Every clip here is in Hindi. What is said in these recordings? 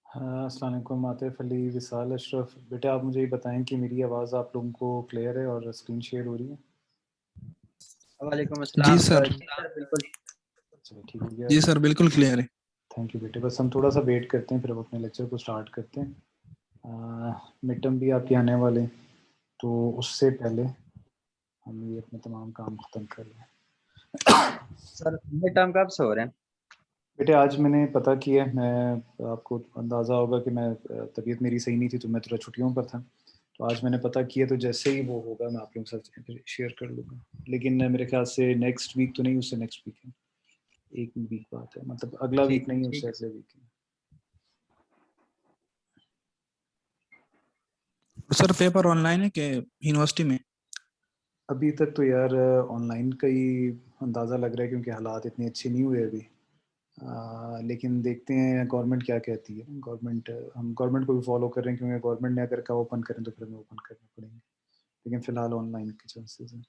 हाँ, अस्सलाम वालेकुम आतिफ अली, विसाल अशरफ। बेटा आप मुझे ये बताएं कि मेरी आवाज़ आप लोगों को क्लियर है और स्क्रीन शेयर हो रही है? वालेकुम जी अस्सलाम। सर। जी सर, बिल्कुल। चलो ठीक हो गया। जी सर, बिल्कुल क्लियर है। थैंक यू बेटे। बस हम थोड़ा सा वेट करते हैं, फिर हम अपने लेक्चर को स्टार्ट करते हैं। मिड टर्म भी आपके आने वाले, तो उससे पहले हम ये अपने तमाम काम ख़त्म कर लें। सर मिड टर्म कब से हो रहे हैं? बेटे आज मैंने पता किया, मैं आपको अंदाज़ा होगा कि मैं तबीयत मेरी सही नहीं थी, तो मैं थोड़ा छुट्टियों पर था। तो आज मैंने पता किया, तो जैसे ही वो होगा मैं आप लोगों के साथ फिर शेयर कर लूँगा। लेकिन मेरे ख्याल से नेक्स्ट वीक तो नहीं, उससे नेक्स्ट वीक है। 1 वीक बाद है, मतलब अगला वीक ठीक नहीं है, ठीक उससे है अगले सर। वीक है। सर पेपर ऑनलाइन है कि यूनिवर्सिटी में? अभी तक तो यार ऑनलाइन का ही अंदाज़ा लग रहा है, क्योंकि हालात इतने अच्छे नहीं हुए अभी। लेकिन देखते हैं गवर्नमेंट क्या कहती है। गवर्नमेंट, हम गवर्नमेंट को भी फॉलो कर रहे हैं, क्योंकि गवर्नमेंट ने अगर कहा ओपन करें तो फिर हमें ओपन करने पड़ेंगे। लेकिन फ़िलहाल ऑनलाइन के चांसेस हैं।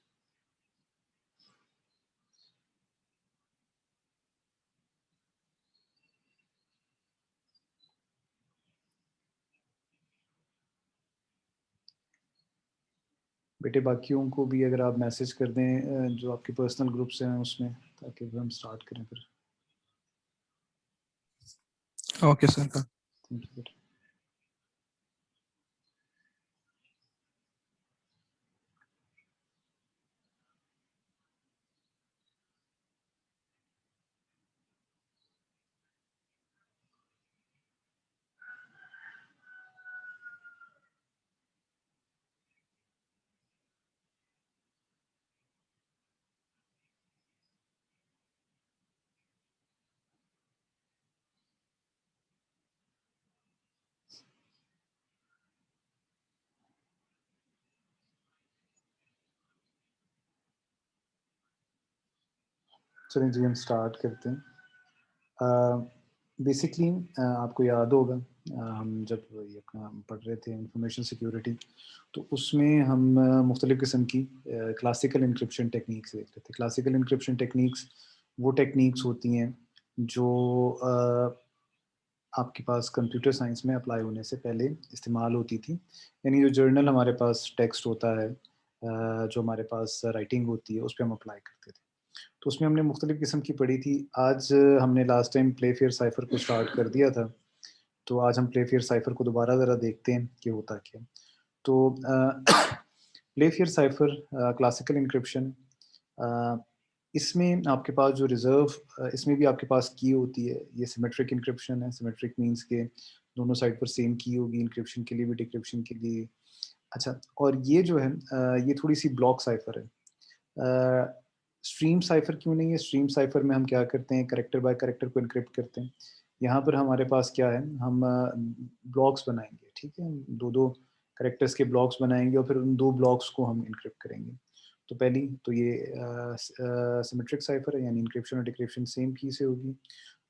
बेटे बाकियों को भी अगर आप मैसेज कर दें, जो आपके पर्सनल ग्रुप्स हैं उसमें, ताकि फिर हम स्टार्ट करें फिर। Okay sir. थैंक यू बेटे। चलिए जी, हम स्टार्ट करते हैं। बेसिकली आपको याद होगा, हम जब ये अपना पढ़ रहे थे इंफॉर्मेशन सिक्योरिटी, तो उसमें हम मुख्तलिफ़ किस्म की क्लासिकल इंक्रिप्शन टेक्निक्स देख रहे थे। क्लासिकल इंक्रिप्शन टेक्निक्स वो टेक्निक्स होती हैं जो आपके पास कंप्यूटर साइंस में अप्लाई होने से पहले इस्तेमाल होती थी। यानी जो जर्नल हमारे पास टेक्स्ट होता है, जो हमारे पास राइटिंग होती है, उस पे हम अप्लाई करते थे। तो उसमें हमने मुख्तलिफ़ किस्म की पढ़ी थी। आज हमने last time play fair cipher को स्टार्ट कर दिया था, तो आज हम प्ले फेयर साइफ़र को दोबारा ज़रा देखते हैं कि होता क्या है। तो Playfair cipher classical encryption, uh, इसमें आपके पास जो इसमें भी आपके पास की होती है। ये सिमेट्रिक एन्क्रिप्शन है। सिमेट्रिक मीन्स के दोनों साइड पर सेम की होगी, एन्क्रिप्शन के लिए भी, डिक्रिप्शन के लिए। अच्छा, और ये जो है ये थोड़ी-सी ब्लॉक साइफ़र है। स्ट्रीम साइफ़र क्यों नहीं है? स्ट्रीम साइफ़र में हम क्या करते हैं, करैक्टर बाय करैक्टर को एन्क्रिप्ट करते हैं। यहाँ पर हमारे पास क्या है, हम ब्लॉक्स बनाएँगे, ठीक है? 2-2 करैक्टर्स के ब्लॉक्स बनाएँगे और फिर उन 2 ब्लॉक्स को हम एन्क्रिप्ट करेंगे। तो पहली तो ये सिमेट्रिक साइफ़र है, यानी एन्क्रिप्शन और डिक्रिप्शन सेम की से होगी।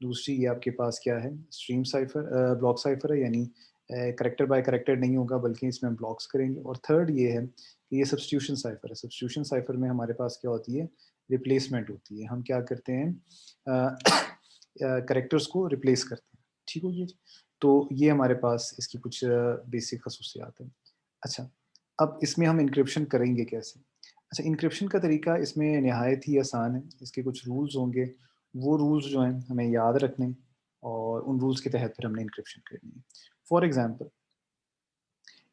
दूसरी ये आपके पास क्या है, स्ट्रीम साइफ़र, ब्लॉक साइफ़र है, यानी करैक्टर बाय करैक्टर नहीं होगा, बल्कि इसमें हम ब्लॉक्स करेंगे। और थर्ड ये है कि ये सब्स्टिट्यूशन साइफ़र है। सब्स्टिट्यूशन साइफ़र में हमारे पास क्या होती है, रिप्लेसमेंट होती है। हम क्या करते हैं, कैरेक्टर्स को रिप्लेस करते हैं। ठीक हो गया जी? तो ये हमारे पास इसकी कुछ बेसिक खसूसियात हैं। अच्छा, अब इसमें हम एन्क्रिप्शन करेंगे कैसे? अच्छा, एन्क्रिप्शन का तरीका इसमें निहायत ही आसान है। इसके कुछ रूल्स होंगे, वो रूल्स जो हैं हमें याद रखने हैं, और उन रूल्स के तहत फिर हमने एन्क्रिप्शन करनी है। फॉर एग्ज़ाम्पल,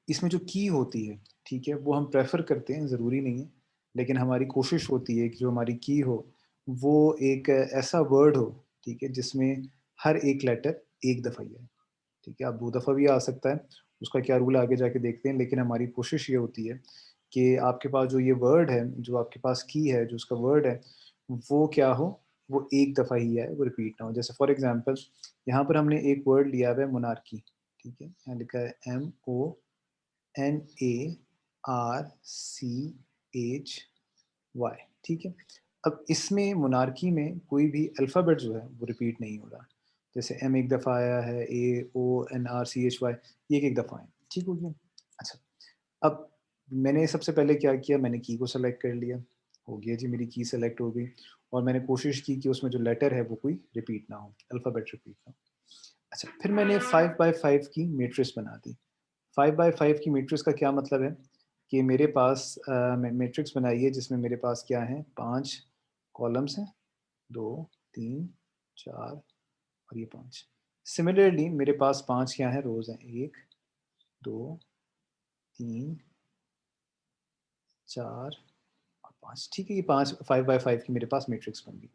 इसमें जो की होती है, ठीक है? वो हम प्रेफ़र करते हैं, ज़रूरी नहीं है, लेकिन हमारी कोशिश होती है कि जो हमारी की हो, वो एक ऐसा वर्ड हो, ठीक है? जिसमें हर एक लेटर एक दफ़ा ही आए, ठीक है? अब 2 दफ़ा भी आ सकता है, उसका क्या रूल है आगे जाके देखते हैं, लेकिन हमारी कोशिश ये होती है कि आपके पास जो ये वर्ड है, जो आपके पास की है, जो उसका वर्ड है, वो क्या हो, वो एक दफ़ा ही आए, वो रिपीट ना हो। जैसे फॉर एग्ज़ाम्पल, यहाँ पर हमने एक वर्ड लिया हुआ है मोनार्की, ठीक है? यहाँ लिखा है MONARCHY, ठीक है? अब इसमें मोनार्की में कोई भी अल्फ़ाबेट जो है वो रिपीट नहीं हो रहा। जैसे एम एक दफ़ा आया है, AONRCHY, ये एक-एक दफ़ा आए, ठीक हो गया? अच्छा, अब मैंने सबसे पहले क्या किया, मैंने की को सेलेक्ट कर लिया, हो गया जी, मेरी की सेलेक्ट हो गई, और मैंने कोशिश की कि उसमें जो लेटर है वो कोई रिपीट ना हो, अल्फ़ाबेट रिपीट ना हो। अच्छा, फिर मैंने 5 बाय 5 की मैट्रिक्स बना दी। 5 बाय 5 की मैट्रिक्स का क्या मतलब है कि मेरे पास मैट्रिक्स बनाई है जिसमें मेरे पास क्या है, 5 कॉलम्स हैं, 2, 3, 4 और ये 5। सिमिलरली मेरे पास 5 क्या है, रोज़ हैं, 1, 2, 3, 4 और 5। ठीक है, ये 5 5 बाय 5 की मेरे पास मैट्रिक्स बन गई।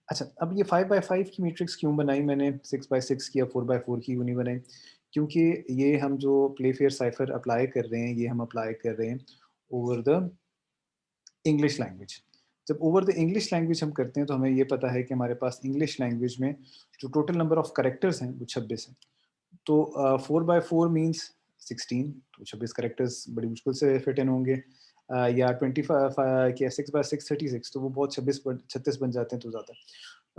अच्छा, अब ये 5 बाय 5 की मैट्रिक्स क्यों बनाई मैंने, 6 बाय 6 की या 4 बाय 4 की क्यों नहीं बनाई? क्योंकि ये हम जो प्ले फेयर साइफर अप्लाई कर रहे हैं, ये हम अप्लाई कर रहे हैं ओवर द इंग्लिश लैंग्वेज। जब ओवर द इंग्लिश लैंग्वेज हम करते हैं तो हमें ये पता है कि हमारे पास इंग्लिश लैंग्वेज में जो टोटल नंबर ऑफ कैरेक्टर्स हैं वो 26 हैं। तो 4 बाय 4 मीन्स 16, तो 26 कैरेक्टर्स बड़ी मुश्किल से फिट इन होंगे। या 25 क्या 6 बाय 6 36, तो वो बहुत 36 बन जाते हैं, तो ज़्यादा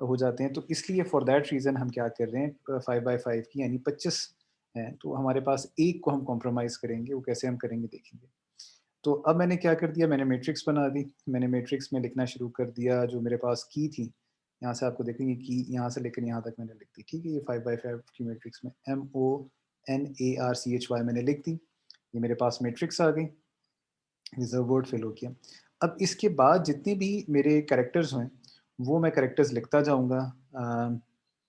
हो जाते हैं। तो इसलिए फॉर दैट रीज़न हम क्या कर रहे हैं, 5 बाय 5 की यानी 25 हैं, तो हमारे पास एक को हम कॉम्प्रोमाइज़ करेंगे, वो कैसे हम करेंगे देखेंगे। तो अब मैंने क्या कर दिया, मैंने मैट्रिक्स बना दी। मैंने मैट्रिक्स में लिखना शुरू कर दिया जो मेरे पास की थी। यहाँ से आपको देखेंगे की यहाँ से लेकर यहाँ तक मैंने लिख दी। ठीक है, ये 5 बाय 5 की मैट्रिक्स में MONARCHY मैंने लिख दी। ये मेरे पास मैट्रिक्स आ गई, रिज़र्व वर्ड फिल हो गया। अब इसके बाद जितने भी मेरे कैरेक्टर्स हैं, वो मैं कैरेक्टर्स लिखता जाऊँगा,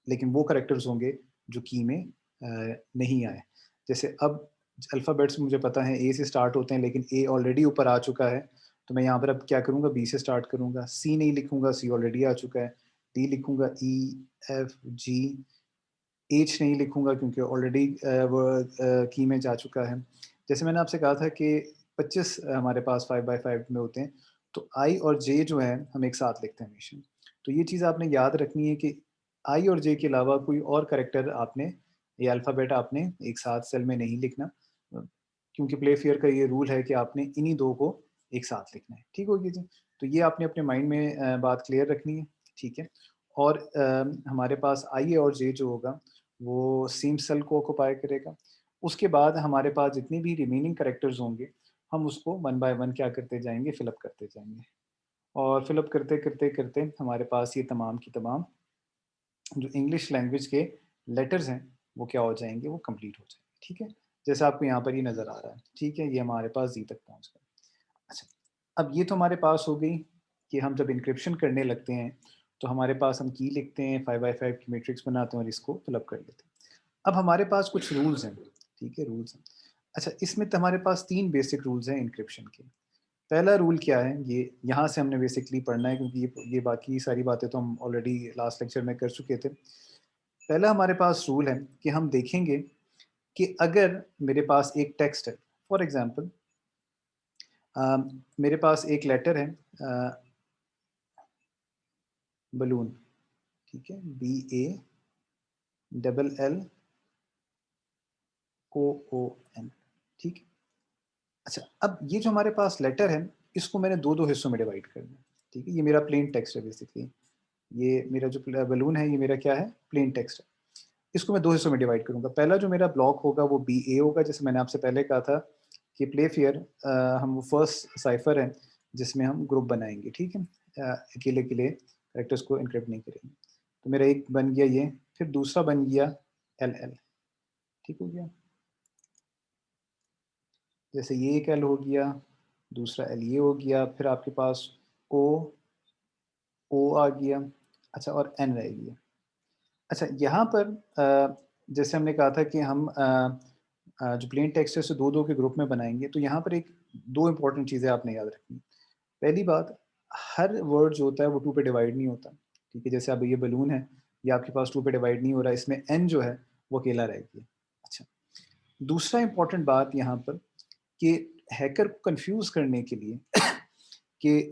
लेकिन वो कैरेक्टर्स होंगे जो की में नहीं आए। जैसे अब अल्फ़ाबेट्स मुझे पता है ए से स्टार्ट होते हैं, लेकिन ए ऑलरेडी ऊपर आ चुका है, तो मैं यहाँ पर अब क्या करूँगा, बी से स्टार्ट करूँगा। सी नहीं लिखूँगा, सी ऑलरेडी आ चुका है। डी लिखूँगा, ई, एफ, जी, एच नहीं लिखूँगा क्योंकि ऑलरेडी वो की में जा चुका है। जैसे मैंने आपसे कहा था कि 25 हमारे पास 5 बाय 5 में होते हैं, तो आई और जे जो है हम एक साथ लिखते हैं हमेशा। तो ये चीज़ आपने याद रखनी है कि आई और जे के अलावा कोई और कैरेक्टर आपने, या अल्फ़ाबेट आपने एक साथ सेल में नहीं लिखना, क्योंकि प्ले फेयर का ये रूल है कि आपने इन्हीं 2 को एक साथ लिखना है। ठीक हो गया जी? तो ये आपने अपने माइंड में बात क्लियर रखनी है, ठीक है? और हमारे पास आई और जे जो होगा वो सेम सेल को ऑक्यूपाई करेगा। उसके बाद हमारे पास जितने भी रिमेनिंग कैरेक्टर्स होंगे, हम उसको वन बाय वन क्या करते जाएँगे, फिल अप करते जाएँगे। और फिल अप करते हमारे पास ये तमाम की तमाम जो इंग्लिश लैंग्वेज के लेटर्स हैं, वो क्या हो जाएँगे, वो कंप्लीट हो जाएँगे, ठीक है? जैसा आपको यहाँ पर ये नज़र आ रहा है, ठीक है? ये हमारे पास ज़ी तक पहुँच गए। अच्छा, अब ये तो हमारे पास हो गई कि हम जब एन्क्रिप्शन करने लगते हैं, तो हमारे पास हम की लिखते हैं, 5 बाय 5 की मैट्रिक्स बनाते हैं और इसको फिल अप कर लेते हैं। अब हमारे पास कुछ रूल्स हैं, ठीक है? रूल्स हैं। अच्छा, इसमें तो हमारे पास 3 बेसिक रूल्स हैं एन्क्रिप्शन के। पहला रूल क्या है, ये यहाँ से हमने बेसिकली पढ़ना है क्योंकि ये बाकी सारी बातें तो हम ऑलरेडी लास्ट लेक्चर में कर चुके थे। पहला हमारे पास रूल है कि हम देखेंगे कि अगर मेरे पास एक टेक्स्ट है, फॉर एग्ज़ाम्पल मेरे पास एक लेटर है, बलून, ठीक है? BALLOON, ठीक है? अच्छा, अब ये जो हमारे पास लेटर है, इसको मैंने 2-2 हिस्सों में डिवाइड करना है, ठीक है? ये मेरा प्लेन टेक्स्ट है बेसिकली। ये मेरा जो बलून है, ये मेरा क्या है? प्लेन टेक्स्ट है। इसको मैं 2 हिस्सों में डिवाइड करूँगा। पहला जो मेरा ब्लॉक होगा वो BA होगा, जैसे मैंने आपसे पहले कहा था कि प्ले फेयर हम वो फर्स्ट साइफ़र है जिसमें हम ग्रुप बनाएँगे, ठीक है? अकेले-अकेले कैरेक्टर्स को एन्क्रिप्ट नहीं करेंगे। तो मेरा एक बन गया ये, फिर दूसरा बन गया LL, ठीक हो गया? जैसे ये एक L हो गया, दूसरा L ये हो गया, फिर आपके पास O, O आ गया, अच्छा और N रह गया। अच्छा, यहाँ पर जैसे हमने कहा था कि हम जो प्लेन टेक्स्ट है उसे 2-2 के ग्रुप में बनाएँगे, तो यहाँ पर एक 2 इम्पोर्टेंट चीज़ें आपने याद रखनी है। पहली बात, हर वर्ड जो होता है वो 2 पे डिवाइड नहीं होता, ठीक है? जैसे अब ये बलून है, ये आपके पास 2 पे डिवाइड नहीं हो रहा है, इसमें N जो है वो अकेला रह गया। अच्छा, दूसरा इम्पोर्टेंट बात यहाँ पर कि हैकर को कन्फ्यूज़ करने के लिए कि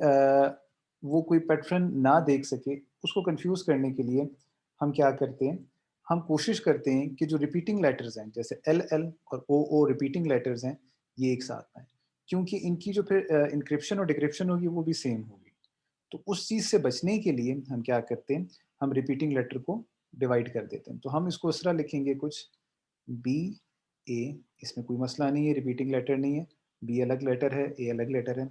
वो कोई पैटर्न ना देख सके, उसको कन्फ्यूज़ करने के लिए हम क्या करते हैं, हम कोशिश करते हैं कि जो रिपीटिंग लेटर्स हैं, जैसे LL और OO रिपीटिंग लेटर्स हैं, ये एक साथ आएँ। क्योंकि इनकी जो फिर एन्क्रिप्शन और डिक्रिप्शन होगी, वो भी सेम होगी। तो उस चीज़ से बचने के लिए हम क्या करते हैं, हम रिपीटिंग लेटर को डिवाइड कर देते हैं। तो हम इसको इस तरह लिखेंगे कुछ, BA, इसमें कोई मसला नहीं है, रिपीटिंग लेटर नहीं है, B अलग लेटर है, A अलग लेटर है।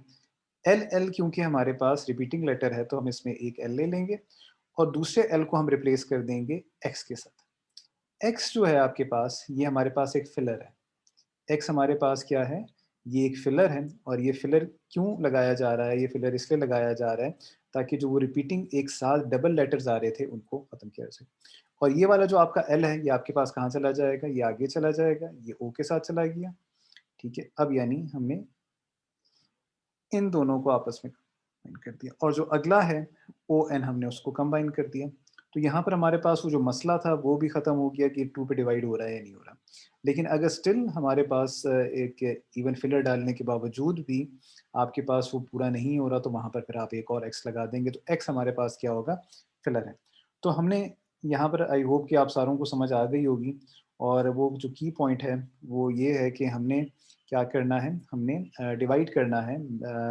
LL क्योंकि हमारे पास रिपीटिंग लेटर है, तो हम इसमें एक L ले लेंगे और दूसरे L को हम रिप्लेस कर देंगे X के साथ। एक्स जो है आपके पास, ये हमारे पास एक फिलर है। एक्स हमारे पास क्या है, ये एक फिलर है, और ये फिलर क्यों लगाया जा रहा है, ये फिलर इसलिए लगाया जा रहा है ताकि जो वो रिपीटिंग एक साथ डबल लेटर्स आ रहे थे उनको खत्म किया जा सके। और ये वाला जो आपका एल है, ये आपके पास कहाँ चला जाएगा, ये आगे चला जाएगा, ये ओ के साथ चला गया, ठीक है। अब यानी हमने इन दोनों को आपस में कंबाइन कर दिया, और जो अगला है ओ एन, हमने उसको कंबाइन कर दिया। तो यहाँ पर हमारे पास वो जो मसला था वो भी ख़त्म हो गया कि 2 पे डिवाइड हो रहा है या नहीं हो रहा। लेकिन अगर स्टिल हमारे पास एक इवन फिलर डालने के बावजूद भी आपके पास वो पूरा नहीं हो रहा, तो वहाँ पर फिर आप एक और एक्स लगा देंगे, तो एक्स हमारे पास क्या होगा, फिलर है। तो हमने यहाँ पर, आई होप कि आप सारों को समझ आ गई होगी, और वो जो की पॉइंट है वो ये है कि हमने क्या करना है, हमने डिवाइड करना है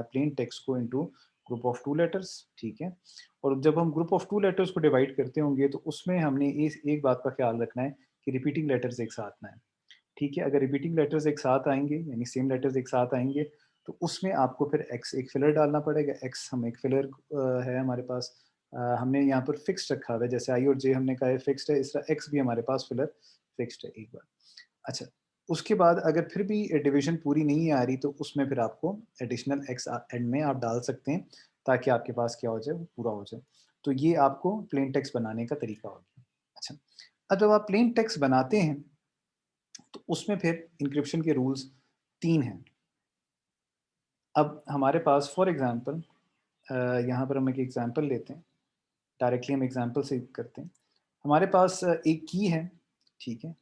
प्लेन टेक्स्ट को इनटू ग्रुप ऑफ 2 लेटर्स, ठीक है। और जब हम ग्रुप ऑफ 2 लेटर्स को डिवाइड करते होंगे तो उसमें हमने इस एक बात का ख्याल रखना है कि रिपीटिंग लेटर्स एक साथ ना आए, ठीक है। अगर रिपीटिंग लेटर्स एक साथ आएंगे, यानी सेम लेटर्स एक साथ आएंगे, तो उसमें आपको फिर एक्स एक फिलर डालना पड़ेगा। एक्स हम एक फिलर है हमारे पास, हमने यहाँ पर फिक्स्ड रखा हुआ है, जैसे आई और जे हमने कहा है फिक्स्ड है, इस तरह एक्स भी हमारे पास फिलर फिक्स्ड है एक बार। अच्छा, उसके बाद अगर फिर भी डिवीजन पूरी नहीं आ रही, तो उसमें फिर आपको एडिशनल एक्स एंड में आप डाल सकते हैं, ताकि आपके पास क्या हो जाए, वो पूरा हो जाए। तो ये आपको प्लेन टेक्स्ट बनाने का तरीका हो गया। अच्छा, अब जब आप प्लेन टेक्स्ट बनाते हैं तो उसमें फिर इंक्रिप्शन के रूल्स 3 हैं। अब हमारे पास फॉर एग्जांपल यहाँ पर हम एक एग्जांपल लेते हैं, डायरेक्टली हम एग्जांपल से करते हैं। हमारे पास एक की है, ठीक है,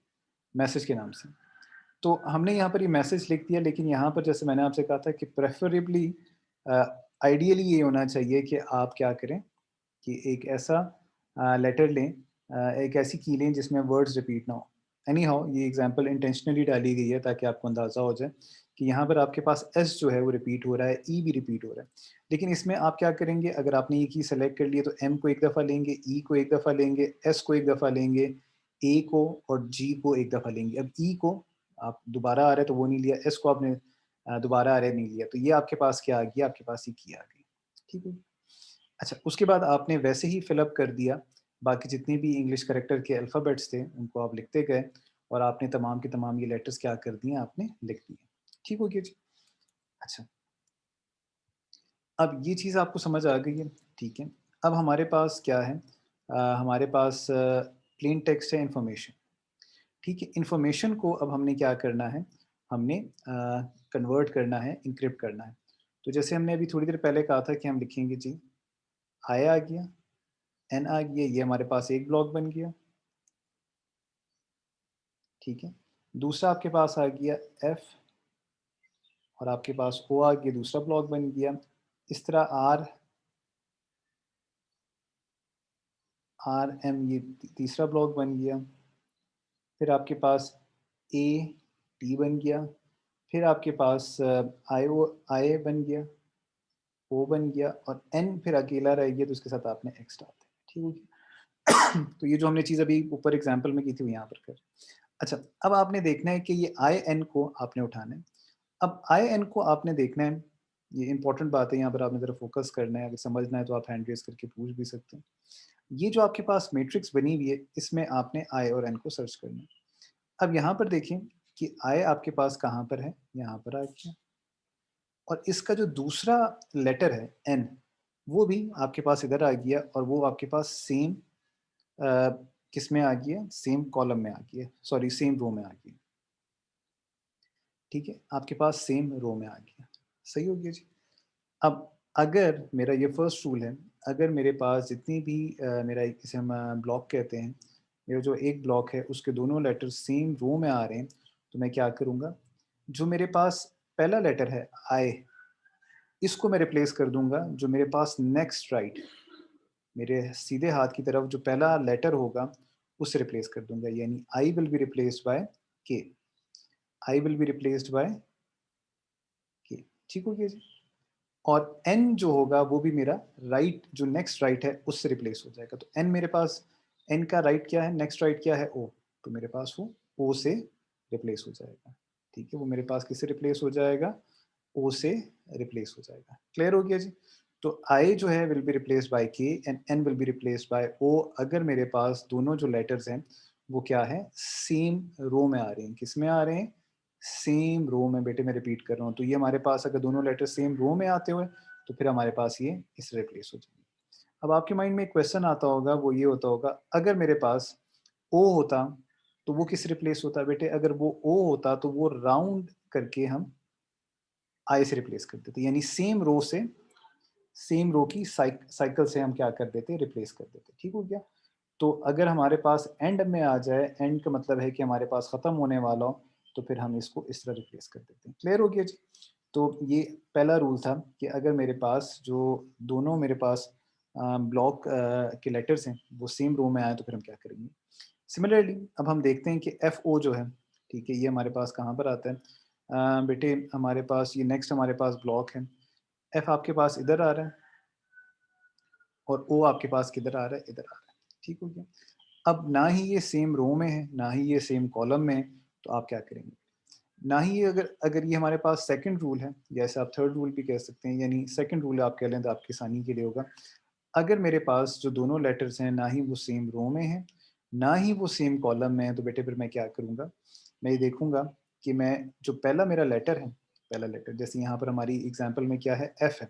मैसेज के नाम से। तो हमने यहाँ पर ये मैसेज लिख दिया, लेकिन यहाँ पर जैसे मैंने आपसे कहा था कि प्रेफरेबली आइडियली ये होना चाहिए कि आप क्या करें कि एक ऐसा लेटर लें, एक ऐसी की लें जिसमें वर्ड्स रिपीट ना हो। एनी हाउ ये एग्जांपल इंटेंशनली डाली गई है ताकि आपको अंदाज़ा हो जाए कि यहाँ पर आपके पास एस जो है वो रिपीट हो रहा है, ई भी रिपीट हो रहा है। लेकिन इसमें आप क्या करेंगे, अगर आपने ये की सेलेक्ट कर लिए तो एम को एक दफ़ा लेंगे, ई को एक दफ़ा लेंगे, एस को एक दफ़ा लेंगे, ए को और जी को एक दफ़ा लेंगे। अब ई को आप दोबारा आ रहा है तो वो नहीं लिया, एस को आपने दोबारा आ रहा है नहीं लिया, तो ये आपके पास क्या आ गया, आपके पास ये की आ गई, ठीक है। अच्छा, उसके बाद आपने वैसे ही फिल अप कर दिया, बाकी जितने भी इंग्लिश कैरेक्टर के अल्फ़ाबेट्स थे, उनको आप लिखते गए, और आपने तमाम के तमाम ये लेटर्स क्या कर दिए, आपने लिख दिए। ठीक हो गया जी? अच्छा, अब ये चीज़ आपको समझ आ गई है, ठीक है। अब हमारे पास क्या है, हमारे पास प्लेन टेक्स्ट है इन्फॉर्मेशन, ठीक है। इन्फॉर्मेशन को अब हमने क्या करना है, हमने कन्वर्ट करना है, एन्क्रिप्ट करना है। तो जैसे हमने अभी थोड़ी देर पहले कहा था कि हम लिखेंगे जी, आई आ गया, एन आ गया, ये हमारे पास एक ब्लॉक बन गया, ठीक है। दूसरा आपके पास आ गया एफ, और आपके पास ओ आ गया, दूसरा ब्लॉक बन गया। इस तरह आर, आर एम, ये तीसरा ब्लॉक बन गया। फिर आपके पास ए टी बन गया। फिर आपके पास आई ओ आई बन गया, ओ बन गया, और एन फिर अकेला रह गया, तो उसके साथ आपने एक्स डाल दिया, ठीक हो गया। तो ये जो हमने चीज़ अभी ऊपर एग्जाम्पल में की थी वो यहाँ पर कर। अच्छा, अब आपने देखना है कि ये आई एन को आपने उठाना है। अब आई एन को आपने देखना है, ये इंपॉर्टेंट बात है, यहाँ पर आपने ज़रा फोकस करना है, अगर समझना है तो आप हैंड रेज करके पूछ भी सकते हैं। ये जो आपके पास मैट्रिक्स बनी हुई है, इसमें आपने आई और एन को सर्च करना है। अब यहाँ पर देखें कि आई आपके पास कहाँ पर है, यहाँ पर आ गया, और इसका जो दूसरा लेटर है एन, वो भी आपके पास इधर आ गया, और वो आपके पास सेम किस में आ गया, सेम कॉलम में आ गया, सॉरी सेम रो में आ गया, ठीक है। आपके पास सेम रो में आ गया, सही हो गया जी। अब अगर मेरा ये फर्स्ट रूल है, अगर मेरे पास जितनी भी मेरा इसे हम ब्लॉक कहते हैं, मेरा जो एक ब्लॉक है उसके दोनों लेटर सेम रो में आ रहे हैं, तो मैं क्या करूँगा, जो मेरे पास पहला लेटर है आई, इसको मैं रिप्लेस कर दूंगा जो मेरे पास नेक्स्ट राइट, मेरे सीधे हाथ की तरफ जो पहला लेटर होगा उससे रिप्लेस कर दूंगा, यानी I will be replaced by K, I will be replaced by K, ठीक हो गया जी। और एन जो होगा वो भी मेरा राइट, जो नेक्स्ट राइट है उससे रिप्लेस हो जाएगा। तो एन मेरे पास, एन का राइट क्या है, नेक्स्ट राइट क्या है, ओ, तो मेरे पास वो ओ से रिप्लेस हो जाएगा, ठीक है। वो मेरे पास किससे रिप्लेस हो जाएगा, ओ से रिप्लेस हो जाएगा। क्लियर हो गया जी। तो आई जो है will be replaced by K and N will be replaced by O, अगर मेरे पास दोनों जो लेटर्स हैं वो क्या है, सेम रो में आ रहे हैं। किस में आ रहे हैं, सेम रो में। बेटे मैं रिपीट कर रहा हूँ, तो ये हमारे पास अगर दोनों लेटर सेम रो में आते हुए तो फिर हमारे पास ये इस रिप्लेस हो जाएंगे। अब आपके माइंड में एक क्वेश्चन आता होगा, वो ये होता होगा, अगर मेरे पास ओ होता तो वो किस रिप्लेस होता। बेटे अगर वो ओ होता तो वो राउंड करके हम आई से रिप्लेस कर देते, यानी सेम रो से, सेम रो की साइकिल से हम क्या कर देते, रिप्लेस कर देते। ठीक हो गया। तो अगर हमारे पास एंड में आ जाए, एंड का मतलब है कि हमारे पास ख़त्म होने वाला हो, तो फिर हम इसको इस तरह रिप्लेस कर देते हैं। क्लियर हो गया जी। तो ये पहला रूल था कि अगर मेरे पास जो दोनों मेरे पास ब्लॉक के लेटर्स हैं वो सेम रो में आए तो फिर हम क्या करेंगे। सिमिलरली अब हम देखते हैं कि एफ ओ जो है, ठीक है, ये हमारे पास कहाँ पर आता है। बेटे हमारे पास ये नेक्स्ट हमारे पास ब्लॉक है। एफ आपके पास इधर आ रहा है और ओ आपके पास किधर आ रहा है, इधर आ रहा है। ठीक हो गया। अब ना ही ये सेम रो में है, ना ही ये सेम कॉलम में है, तो आप क्या करेंगे। ना ही ये अगर अगर ये हमारे पास सेकंड रूल है, जैसे आप थर्ड रूल भी कह सकते हैं, यानी सेकंड रूल आप कह लें तो आपकी आसानी के लिए होगा। अगर मेरे पास जो दोनों लेटर्स हैं ना ही वो सेम रो में हैं, ना ही वो सेम कॉलम में है, तो बेटे फिर मैं क्या करूँगा, मैं ये देखूँगा कि मैं जो पहला मेरा लेटर है, पहला लेटर जैसे यहाँ पर हमारी एग्जाम्पल में क्या है, एफ है,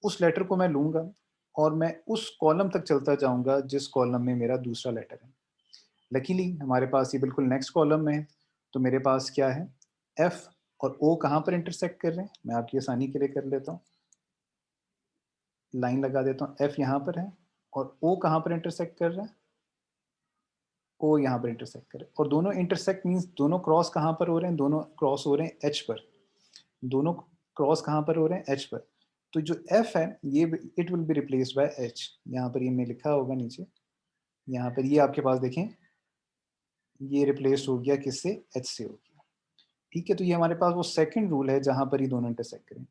उस लेटर को मैं लूँगा और मैं उस कॉलम तक चलता जाऊँगा जिस कॉलम में मेरा दूसरा लेटर है। लकीली हमारे पास ये बिल्कुल नेक्स्ट कॉलम में है, तो मेरे पास क्या है, एफ और ओ कहाँ पर इंटरसेक्ट कर रहे हैं, मैं आपकी आसानी के लिए कर लेता हूँ, लाइन लगा देता हूँ। एफ यहाँ पर है और ओ कहाँ पर इंटरसेक्ट कर रहा है, ओ यहाँ पर इंटरसेक्ट कर रहे हैं। और दोनों इंटरसेक्ट मीन्स दोनों क्रॉस कहाँ पर हो रहे हैं, दोनों क्रॉस हो रहे हैं एच पर। दोनों क्रॉस कहाँ पर हो रहे हैं, एच पर। तो जो एफ है ये it will be replaced by H. यहाँ पर ये मैं लिखा होगा नीचे, यहाँ पर ये आपके पास देखें, ये रिप्लेस हो गया किससे, एच से हो गया। ठीक है। तो ये हमारे पास वो सेकंड रूल है जहाँ पर ये दोनों इंटरसेक्ट करें।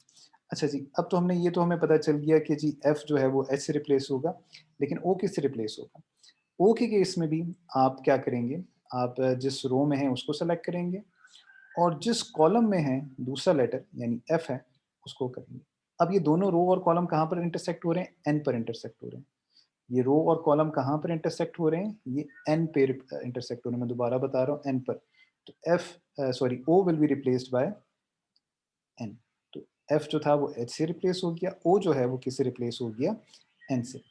अच्छा जी, अब तो हमने ये तो हमें पता चल गया कि जी एफ जो है वो एच से रिप्लेस होगा, लेकिन ओ किससे रिप्लेस होगा। ओ के केस में भी आप क्या करेंगे, आप जिस रो में है उसको सेलेक्ट करेंगे और जिस कॉलम में है दूसरा लेटर यानी एफ है उसको करेंगे। अब ये दोनों रो और कॉलम कहाँ पर इंटरसेक्ट हो रहे हैं, एन पर इंटरसेक्ट हो रहे हैं। ये रो और कॉलम कहाँ पर इंटरसेक्ट हो रहे हैं, ये एन पे इंटरसेक्ट हो रहे हैं। मैं दोबारा बता रहा हूँ, एन पर। तो F sorry O will be replaced by N. तो एफ जो था वो एच से रिप्लेस हो गया, ओ जो है वो किससे रिप्लेस हो गया, एन से।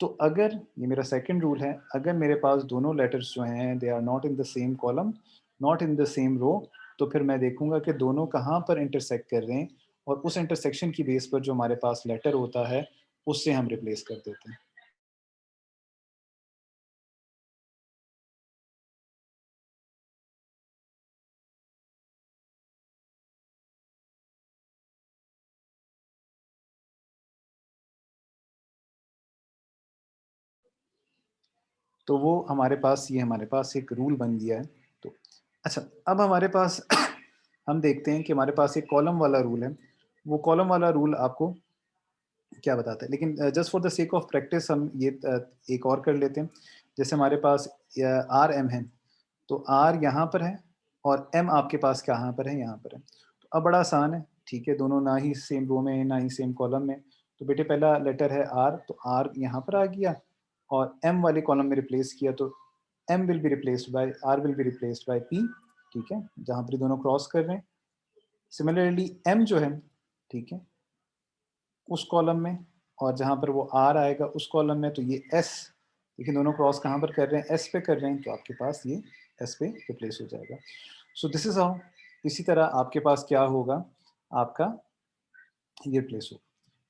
तो अगर ये मेरा सेकंड रूल है, अगर मेरे पास दोनों लेटर्स जो हैं they are not in the same column, not in the same row, तो फिर मैं देखूंगा कि दोनों कहाँ पर इंटरसेक्ट कर रहे हैं और उस इंटरसेक्शन की बेस पर जो हमारे पास लेटर होता है उससे हम रिप्लेस कर देते हैं। तो वो हमारे पास ये हमारे पास एक रूल बन गया है। तो अच्छा, अब हमारे पास हम देखते हैं कि हमारे पास एक कॉलम वाला रूल है। वो कॉलम वाला रूल आपको क्या बताता है, लेकिन just for the sake of practice हम ये एक और कर लेते हैं। जैसे हमारे पास आर एम है, तो आर यहाँ पर है और एम आपके पास कहाँ पर है, यहाँ पर है। तो अब बड़ा आसान है, ठीक है, दोनों ना ही सेम रो में ना ही सेम कॉलम में। तो बेटे पहला लेटर है आर, तो आर यहाँ पर आ गया और एम वाले कॉलम में रिप्लेस किया, तो M will be replaced by R will be replaced by P. ठीक है, जहाँ पर ये दोनों क्रॉस कर रहे हैं। सिमिलरली एम जो है, ठीक है, उस कॉलम में, और जहाँ पर वो आर आएगा उस कॉलम में, तो ये एस, देखिए दोनों क्रॉस कहाँ पर कर रहे हैं, एस पे कर रहे हैं, तो आपके पास ये एस पे रिप्लेस हो जाएगा। So this is how. इसी तरह आपके पास क्या होगा, आपका ये रिप्लेस होगा।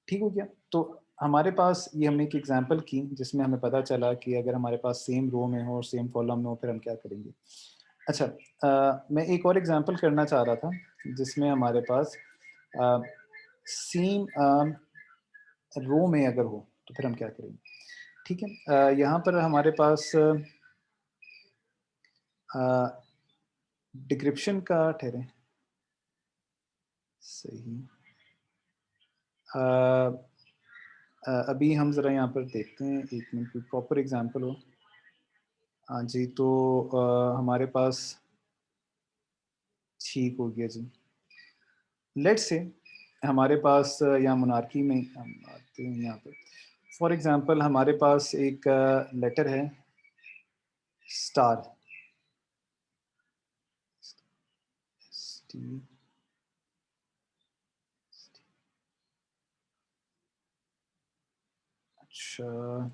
ठीक हो गया। तो हमारे पास ये हमने एक एग्जांपल की जिसमें हमें पता चला कि अगर हमारे पास सेम रो में हो और सेम कॉलम में हो फिर हम क्या करेंगे। अच्छा, मैं एक और एग्जांपल करना चाह रहा था जिसमें हमारे पास सेम रो में अगर हो तो फिर हम क्या करेंगे। ठीक है, यहाँ पर हमारे पास डिक्रिप्शन का ठहरे सही। अभी हम ज़रा यहाँ पर देखते हैं, एक मिनट, कोई प्रॉपर एग्जांपल हो। हाँ जी, तो हमारे पास ठीक हो गया जी। लेट्स से हमारे पास यहाँ मोनार्की में हम आते हैं यहाँ पर। फॉर एग्जांपल हमारे पास एक लेटर है स्टार, अच्छा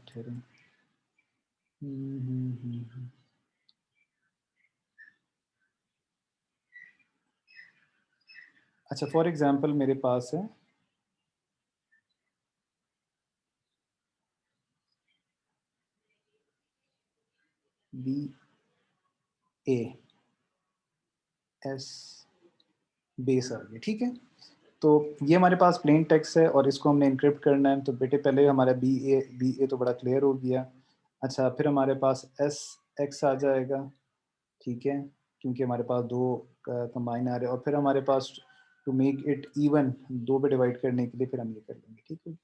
ठहरो। अच्छा फॉर एग्जांपल मेरे पास है बी ए एस बेस आ गया, ठीक है। तो ये हमारे पास प्लेन टेक्स्ट है और इसको हमने इनक्रिप्ट करना है। तो बेटे पहले हमारा बी ए तो बड़ा क्लियर हो गया। अच्छा फिर हमारे पास एस एक्स आ जाएगा, ठीक है, क्योंकि हमारे पास दो कंबाइन आ रहे हैं। और फिर हमारे पास टू मेक इट इवन, दो पे डिवाइड करने के लिए फिर हम ये कर लेंगे, ठीक है।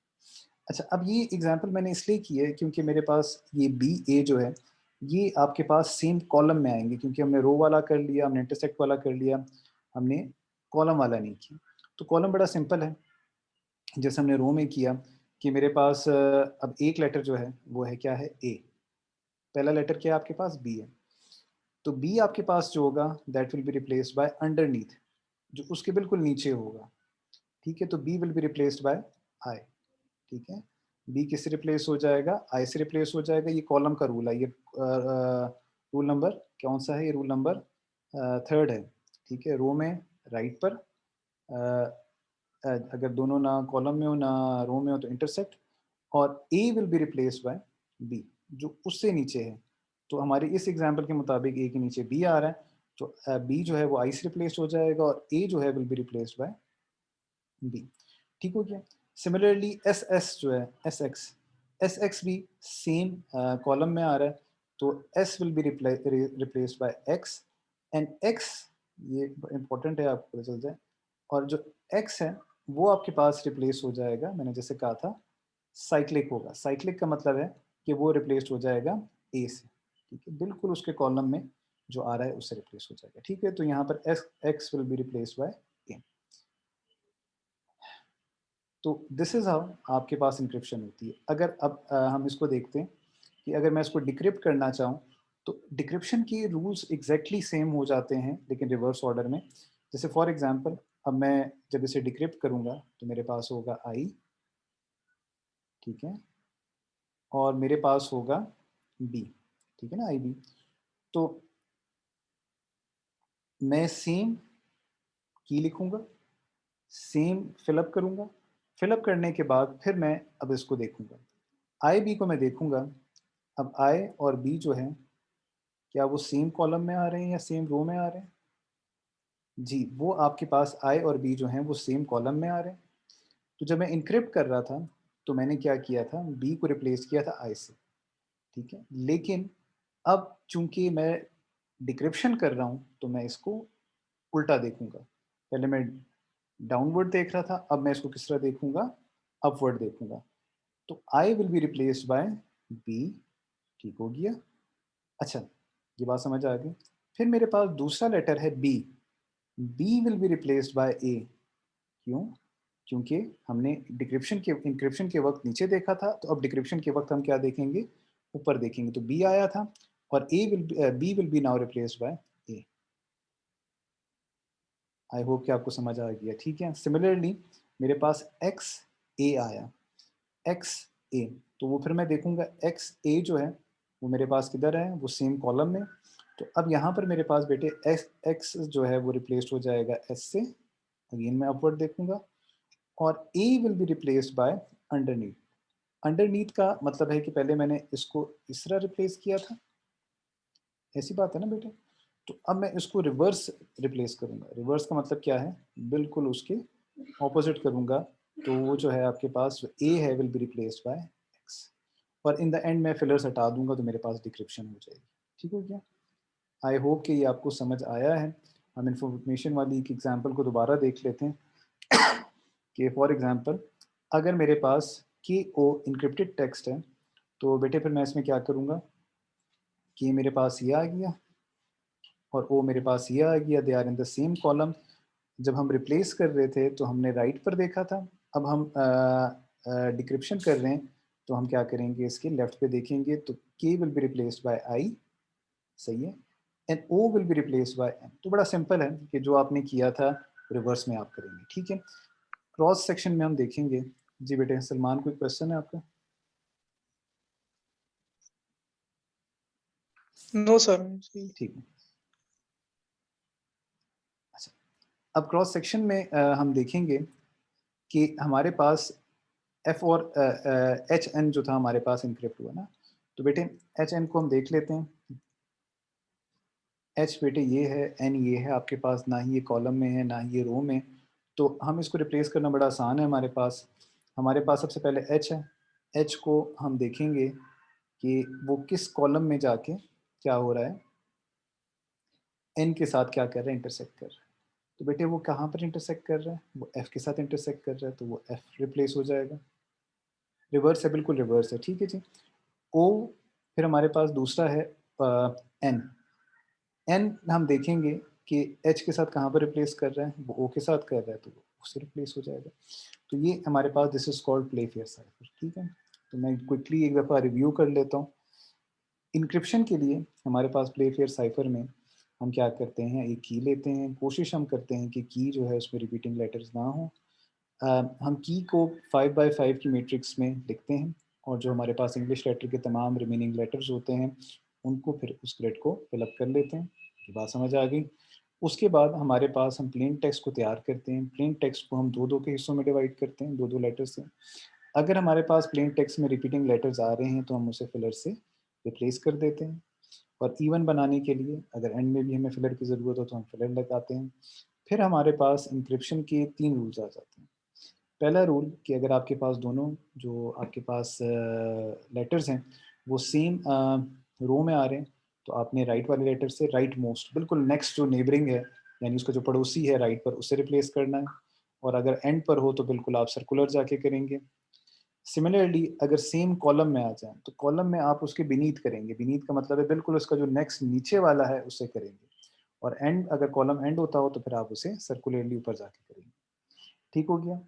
अच्छा अब ये एग्जांपल मैंने इसलिए की है क्योंकि मेरे पास ये बी ए जो है ये आपके पास सेम कॉलम में आएंगे, क्योंकि हमने रो वाला कर लिया, हमने इंटरसेक्ट वाला कर लिया, हमने कॉलम वाला नहीं किया। तो कॉलम बड़ा सिंपल है, जैसे हमने रो में किया कि मेरे पास अब एक लेटर जो है वो है क्या है ए, पहला लेटर क्या है आपके पास बी है। तो बी आपके पास जो होगा that will be replaced by underneath, जो उसके बिल्कुल नीचे होगा, ठीक है। तो B will be replaced by I, ठीक है। बी किससे रिप्लेस हो जाएगा, आई से रिप्लेस हो जाएगा। ये कॉलम का रूल है, ये रूल नंबर कौन सा है, ये रूल नंबर थर्ड है, ठीक है। रो में राइट पर अगर दोनों ना कॉलम में हो ना रो में हो तो इंटरसेक्ट, और A will be replaced by B जो उससे नीचे है। तो हमारे इस एग्जांपल के मुताबिक ए के नीचे बी आ रहा है, तो बी जो है वो आई से रिप्लेस हो जाएगा और ए जो है will be replaced by B, ठीक हो गया। सिमिलरली एस एस जो है एस एक्स भी सेम कॉलम में आ रहा है, तो S will be replaced by X and X, ये इंपॉर्टेंट है आपको पता चल जाए। और जो एक्स है वो आपके पास रिप्लेस हो जाएगा, मैंने जैसे कहा था साइक्लिक होगा। साइक्लिक का मतलब है कि वो रिप्लेस्ड हो जाएगा ए से, ठीक है, बिल्कुल उसके कॉलम में जो आ रहा है उससे रिप्लेस हो जाएगा, ठीक है। तो यहाँ पर X will be replaced by A. तो दिस इज हाउ आपके पास इंक्रिप्शन होती है। अगर अब हम इसको देखते हैं कि अगर मैं इसको डिक्रिप्ट करना चाहूँ तो डिक्रिप्शन के रूल्स एग्जैक्टली सेम हो जाते हैं लेकिन रिवर्स ऑर्डर में। जैसे फॉर एग्जांपल अब मैं जब इसे डिक्रिप्ट करूँगा तो मेरे पास होगा आई, ठीक है, और मेरे पास होगा बी, ठीक है ना, आई बी। तो मैं सेम की लिखूंगा, सेम फिलअप करूंगा, फिलअप करने के बाद फिर मैं अब इसको देखूंगा, आई बी को मैं देखूंगा। अब आई और बी जो है क्या वो सेम कॉलम में आ रहे हैं या सेम रो में आ रहे हैं, जी वो आपके पास आई और बी जो हैं वो सेम कॉलम में आ रहे हैं। तो जब मैं इनक्रिप्ट कर रहा था तो मैंने क्या किया था, बी को रिप्लेस किया था आई से, ठीक है। लेकिन अब चूंकि मैं डिक्रिप्शन कर रहा हूं तो मैं इसको उल्टा देखूंगा। पहले मैं डाउनवर्ड देख रहा था, अब मैं इसको किस तरह देखूंगा, अपवर्ड देखूंगा। तो I will be replaced by B, ठीक हो गया। अच्छा ये बात समझ आ गई। फिर मेरे पास दूसरा लेटर है B, B will be replaced by A, क्यों, क्योंकि हमने डिक्रिप्शन के इंक्रिप्शन के वक्त नीचे देखा था, तो अब डिक्रिप्शन के वक्त हम क्या देखेंगे, ऊपर देखेंगे। तो बी आया था और B will be now replaced by A. I hope कि आपको समझ आ गया, ठीक है। सिमिलरली मेरे पास एक्स ए आया, एक्स ए, तो वो फिर मैं देखूंगा एक्स ए जो है वो मेरे पास किधर है, वो सेम कॉलम में। तो अब यहाँ पर मेरे पास बेटे एक्स जो है वो रिप्लेस्ड हो जाएगा एस से, अगेन मैं अपवर्ड देखूंगा, और A will be replaced by underneath. Underneath का मतलब है कि पहले मैंने इसको इस तरह रिप्लेस किया था, ऐसी बात है ना बेटे। तो अब मैं इसको रिवर्स रिप्लेस करूंगा। रिवर्स का मतलब क्या है, बिल्कुल उसके ऑपोजिट करूंगा। तो वो जो है आपके पास ए है will be replaced by x, और इन द एंड मैं फिलर्स हटा दूंगा तो मेरे पास डिक्रिप्शन हो जाएगी, ठीक हो गया। आई होप कि ये आपको समझ आया है। हम इंफॉर्मेशन वाली एक एग्जांपल को दोबारा देख लेते हैं कि फॉर एग्जांपल अगर मेरे पास के ओ इनक्रिप्टेड टेक्स्ट है तो बेटे फिर मैं इसमें क्या करूँगा कि मेरे पास ये आ गया और ओ मेरे पास ये आ गया, they are in the same column. जब हम रिप्लेस कर रहे थे तो हमने राइट पर देखा था, अब हम डिक्रिप्शन कर रहे हैं तो हम क्या करेंगे, इसके लेफ्ट पे देखेंगे। तो K will be replaced by I, सही है। And O will be replace by N. तो बड़ा सिंपल है कि जो आपने किया था रिवर्स में आप करेंगे, ठीक है। क्रॉस सेक्शन में हम देखेंगे। जी बेटे सलमान, कोई क्वेश्चन है आपका? No sir. ठीक है। अच्छा, अब क्रॉस सेक्शन में हम देखेंगे कि हमारे पास एफ और एच एन जो था हमारे पास इनक्रिप्ट हुआ ना, तो बेटे एच एन को हम देख लेते हैं। एच बेटे ये है, एन ये है आपके पास, ना ही ये कॉलम में है ना ही ये रो में, तो हम इसको रिप्लेस करना बड़ा आसान है हमारे पास सबसे पहले एच है। एच को हम देखेंगे कि वो किस कॉलम में जाके क्या हो रहा है, एन के साथ क्या कर रहा है, इंटरसेक्ट कर रहा है। तो बेटे वो कहाँ पर इंटरसेक्ट कर रहा है, वो एफ के साथ इंटरसेक्ट कर रहा है, तो वो एफ रिप्लेस हो जाएगा। रिवर्स है, बिल्कुल रिवर्स है, ठीक है जी। ओ, फिर हमारे पास दूसरा है एन। एन हम देखेंगे कि एच के साथ कहाँ पर रिप्लेस कर रहा है, वो ओ के साथ कर रहा है, तो वो उससे रिप्लेस हो जाएगा। तो ये हमारे पास this is called Playfair cipher, ठीक है। तो मैं क्विकली एक दफ़ा रिव्यू कर लेता हूँ। इंक्रिप्शन के लिए हमारे पास प्ले फेयर साइफर में हम क्या करते हैं, एक की लेते हैं, कोशिश हम करते हैं कि की जो है उसमें रिपीटिंग लेटर्स ना हो। हम की को 5 बाय 5 की मैट्रिक्स में लिखते हैं, और जो हमारे पास इंग्लिश लेटर के तमाम रिमेनिंग लेटर्स होते हैं उनको फिर उस ग्रिड को फिलअप कर लेते हैं। ये बात समझ आ गई। उसके बाद हमारे पास हम प्लेन टेक्स्ट को तैयार करते हैं। प्लेन टेक्स्ट को हम दो दो के हिस्सों में डिवाइड करते हैं, दो दो लेटर से। अगर हमारे पास प्लेन टेक्स्ट में रिपीटिंग लेटर्स आ रहे हैं तो हम उसे फिलर से रिप्लेस कर देते हैं। और इवन बनाने के लिए अगर एंड में भी हमें फिलर की ज़रूरत हो तो हम फिलर लगाते हैं। फिर हमारे पास इंक्रिप्शन के 3 रूल्स आ जाते हैं। पहला रूल कि अगर आपके पास दोनों जो आपके पास लेटर्स हैं वो सेम रो में आ रहे हैं, तो आपने राइट वाले लेटर से राइट मोस्ट, बिल्कुल नेक्स्ट जो नेबरिंग है, यानी उसका जो पड़ोसी है राइट पर, उससे रिप्लेस करना है। और अगर एंड पर हो तो बिल्कुल आप सर्कुलर जाके करेंगे। सिमिलरली अगर सेम कॉलम में आ जाए तो कॉलम में आप उसके बिनीथ करेंगे। बिनीथ का मतलब है बिल्कुल उसका जो नेक्स्ट नीचे वाला है उससे करेंगे। और एंड, अगर कॉलम एंड होता हो तो फिर आप उसे सर्कुलरली ऊपर जाके करेंगे। ठीक हो गया।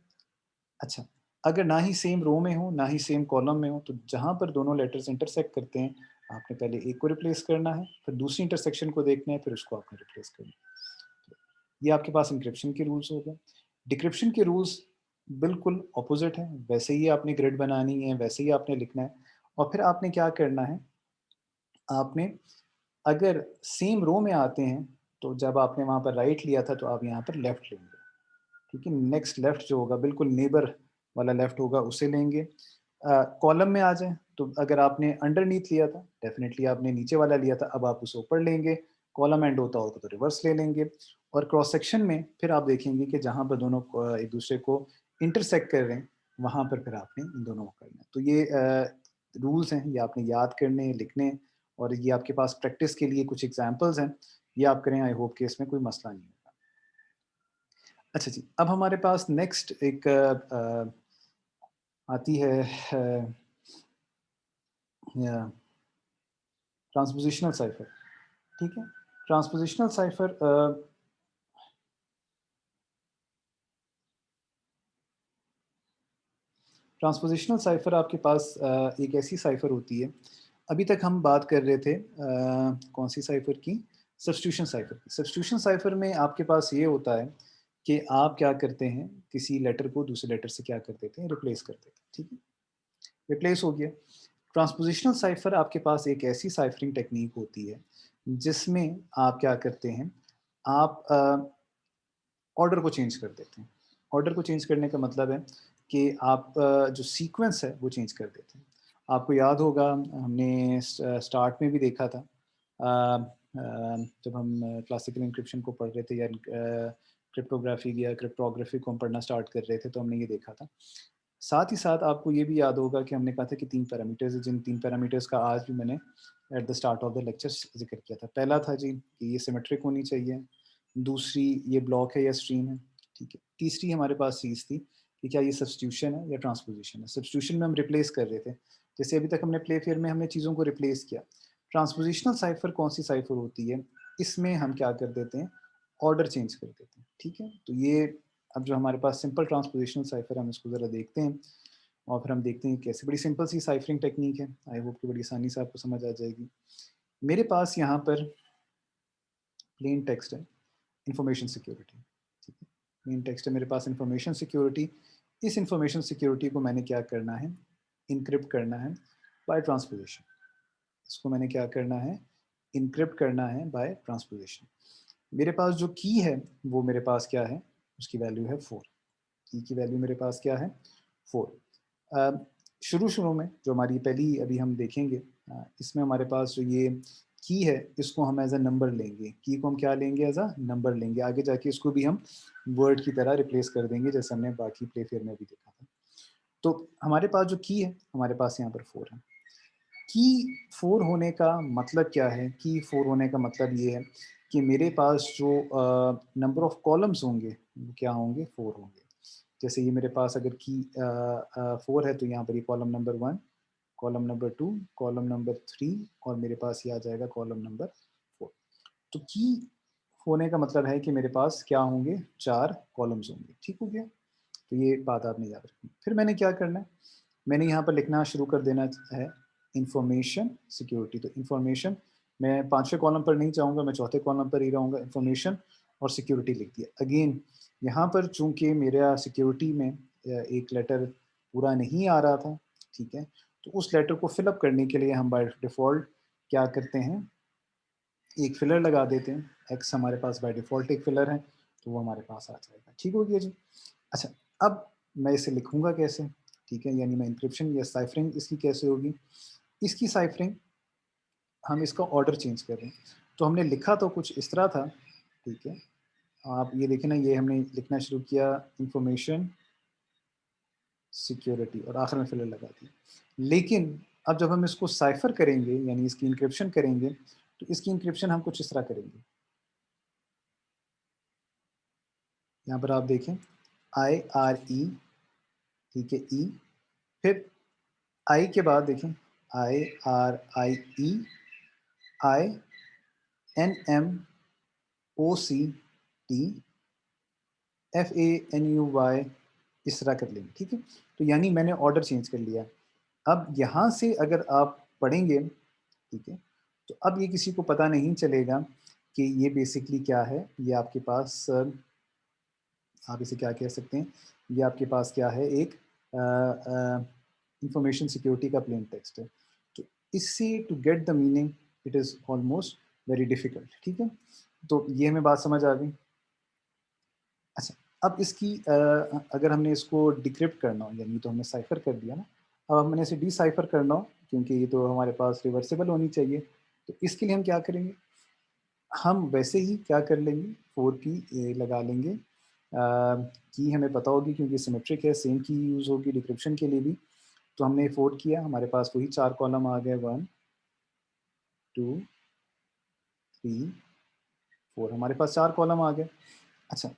अच्छा, अगर ना ही सेम रो में हो ना ही सेम कॉलम में हो, तो जहाँ पर दोनों लेटर्स इंटरसेक्ट करते हैं आपने पहले एक को रिप्लेस करना है, फिर दूसरी इंटरसेक्शन को देखना है, फिर उसको आपने रिप्लेस करना है। ये आपके पास इंक्रिप्शन के रूल्स हो गए। डिक्रिप्शन के रूल्स बिल्कुल ऑपोजिट है। वैसे ही आपने ग्रिड बनानी है, वैसे ही आपने लिखना है। और फिर आपने क्या करना है, आपने अगर सेम रो में आते हैं तो जब आपने वहाँ पर राइट लिया था तो आप यहाँ पर लेफ्ट लेंगे, ठीक है। नेक्स्ट लेफ्ट जो होगा बिल्कुल नेबर वाला लेफ्ट होगा, उसे लेंगे। कॉलम में आ जाए तो अगर आपने अंडरनीथ लिया था डेफिनेटली आपने नीचे वाला लिया था, अब आप उसे ऊपर लेंगे। कॉलम एंड होता होगा तो रिवर्स ले लेंगे। और क्रॉस सेक्शन में फिर आप देखेंगे कि जहाँ पर दोनों एक दूसरे को इंटरसेक्ट कर रहे हैं वहाँ पर फिर आपने इन दोनों को करना है। तो ये रूल्स हैं, ये आपने याद करने लिखने, और ये आपके पास प्रैक्टिस के लिए कुछ एग्जाम्पल्स हैं, ये आप करें। आई होप कि इसमें कोई मसला नहीं होगा। अच्छा जी, अब हमारे पास नेक्स्ट एक आती है ट्रांसपोजिशनल साइफर, ठीक है। ट्रांसपोजिशनल साइफर ट्रांसपोजिशनल साइफर आपके पास एक ऐसी साइफर होती है। अभी तक हम बात कर रहे थे कौन सी साइफर की, सब्स्टिट्यूशन साइफर की। सब्स्टिट्यूशन साइफर में आपके पास ये होता है कि आप क्या करते हैं, किसी लेटर को दूसरे लेटर से क्या कर देते हैं, रिप्लेस कर देते हैं, ठीक है। रिप्लेस हो गया। ट्रांसपोजिशनल साइफर आपके पास एक ऐसी साइफरिंग टेक्निक होती है जिसमें आप क्या करते हैं, आप ऑर्डर को चेंज कर देते हैं। ऑर्डर को चेंज करने का मतलब है कि आप जो सीक्वेंस है वो चेंज कर देते हैं। आपको याद होगा हमने स्टार्ट में भी देखा था, जब हम क्लासिकल इंक्रिप्शन को पढ़ रहे थे या क्रिप्टोग्राफी या क्रिप्टोग्राफी को हम पढ़ना स्टार्ट कर रहे थे, तो हमने ये देखा था। साथ ही साथ आपको ये भी याद होगा कि हमने कहा था कि 3 पैरामीटर्स हैं, जिन 3 पैरामीटर्स का आज भी मैंने at the start of the lecture जिक्र किया था। पहला था जी कि ये सिमेट्रिक होनी चाहिए, दूसरी ये ब्लॉक है या स्ट्रीम है, ठीक है। तीसरी हमारे पास चीज़ थी कि क्या ये सब्स्टिट्यूशन है या ट्रांसपोजिशन है। सब्स्टिट्यूशन में हम रिप्लेस कर रहे थे, जैसे अभी तक हमने प्ले फेयर में हमने चीज़ों को रिप्लेस किया। ट्रांसपोजिशनल साइफर कौन सी साइफर होती है, इसमें हम क्या कर देते हैं, ऑर्डर चेंज कर देते हैं, ठीक है। तो ये अब जो हमारे पास सिंपल ट्रांसपोजिशनल साइफर है हम इसको ज़रा देखते हैं, और फिर हम देखते हैं कैसे। बड़ी सिंपल सी साइफरिंग टेक्निक है, आई होप कि बड़ी आसानी से आपको समझ आ जाएगी। मेरे पास यहाँ पर प्लेन टेक्स्ट है इंफॉर्मेशन सिक्योरिटी, ठीक है। प्लेन टेक्स्ट है मेरे पास इंफॉर्मेशन सिक्योरिटी। इस इंफॉर्मेशन सिक्योरिटी को मैंने क्या करना है, इनक्रिप्ट करना है बाय ट्रांसपोजिशन। इसको मैंने क्या करना है, इनक्रिप्ट करना है बाय ट्रांसपोजिशन। मेरे पास जो की है वो मेरे पास क्या है, उसकी वैल्यू है 4। की वैल्यू मेरे पास क्या है, 4। शुरू में जो हमारी पहली अभी हम देखेंगे, इसमें हमारे पास जो ये की है इसको हम एज अ नंबर लेंगे, की को हम क्या लेंगे, एज अ नंबर लेंगे। आगे जाके इसको भी हम वर्ड की तरह रिप्लेस कर देंगे जैसे हमने बाकी प्ले फेयर में भी देखा था। तो हमारे पास जो की है हमारे पास यहाँ पर 4 है। की 4 होने का मतलब क्या है, की 4 होने का मतलब ये है कि मेरे पास जो नंबर ऑफ कॉलम्स होंगे वो क्या होंगे, 4 होंगे। जैसे ये मेरे पास अगर की 4 है तो यहाँ पर ये column number 1, column number 2, column number 3 और मेरे पास ये आ जाएगा कॉलम नंबर 4। तो की होने का मतलब है कि मेरे पास क्या होंगे, 4 कॉलम्स होंगे, ठीक हो गया। तो ये बात आपने याद रखनी। फिर मैंने क्या करना है, मैंने यहाँ पर लिखना शुरू कर देना है इंफॉर्मेशन सिक्योरिटी। तो इंफॉर्मेशन मैं 5वें कॉलम पर नहीं जाऊँगा, मैं चौथे कॉलम पर ही रहूँगा। इंफॉर्मेशन और सिक्योरिटी लिख दिया। अगेन यहाँ पर चूंकि मेरा सिक्योरिटी में एक लेटर पूरा नहीं आ रहा था, ठीक है, तो उस लेटर को फिलअप करने के लिए हम बाय डिफ़ॉल्ट क्या करते हैं, एक फिलर लगा देते हैं। एक्स हमारे पास बाय डिफ़ॉल्ट एक फिलर है तो वो हमारे पास आ जाएगा, ठीक हो गया जी। अच्छा, अब मैं इसे लिखूँगा कैसे, ठीक है, यानी मैं इंक्रिप्शन या साइफरिंग इसकी कैसे होगी। इसकी साइफरिंग हम इसका ऑर्डर चेंज कर रहे हैं। तो हमने लिखा तो कुछ इस तरह था, ठीक है, आप ये देखें ना, ये हमने लिखना शुरू किया इंफॉर्मेशन सिक्योरिटी और आखिर में फिलर लगा दी। लेकिन अब जब हम इसको साइफर करेंगे यानी इसकी इंक्रिप्शन करेंगे तो इसकी इंक्रिप्शन हम कुछ इस तरह करेंगे। यहाँ पर आप देखें IRE, ठीक है, ई, फिर आई के बाद देखें IRIE, INMOCT, FANUY, इस तरह कर लेंगे, ठीक है। तो यानी मैंने ऑर्डर चेंज कर लिया। अब यहाँ से अगर आप पढ़ेंगे, ठीक है, तो अब ये किसी को पता नहीं चलेगा कि ये बेसिकली क्या है। ये आपके पास आप इसे क्या कह सकते हैं, ये आपके पास क्या है, एक इंफॉर्मेशन सिक्योरिटी का प्लेन टेक्स्ट है। तो इससे to get the meaning it is almost very difficult, ठीक है। तो ये हमें बात समझ आ गई। अच्छा, अब इसकी अगर हमने इसको डिक्रिप्ट करना हो, यानी तो हमने साइफर कर दिया ना, अब हमने इसे डिसाइफर करना हो क्योंकि ये तो हमारे पास रिवर्सिबल होनी चाहिए। तो इसके लिए हम क्या करेंगे, हम वैसे ही क्या कर लेंगे, 4 की लगा लेंगे। की हमें पता होगी क्योंकि सिमेट्रिक है, सेम की यूज़ होगी डिक्रिप्शन के लिए भी। तो हमने 4 किया, हमारे पास वही 4 कॉलम आ गए, 1 2 3 4, हमारे पास 4 कॉलम आ गए। अच्छा,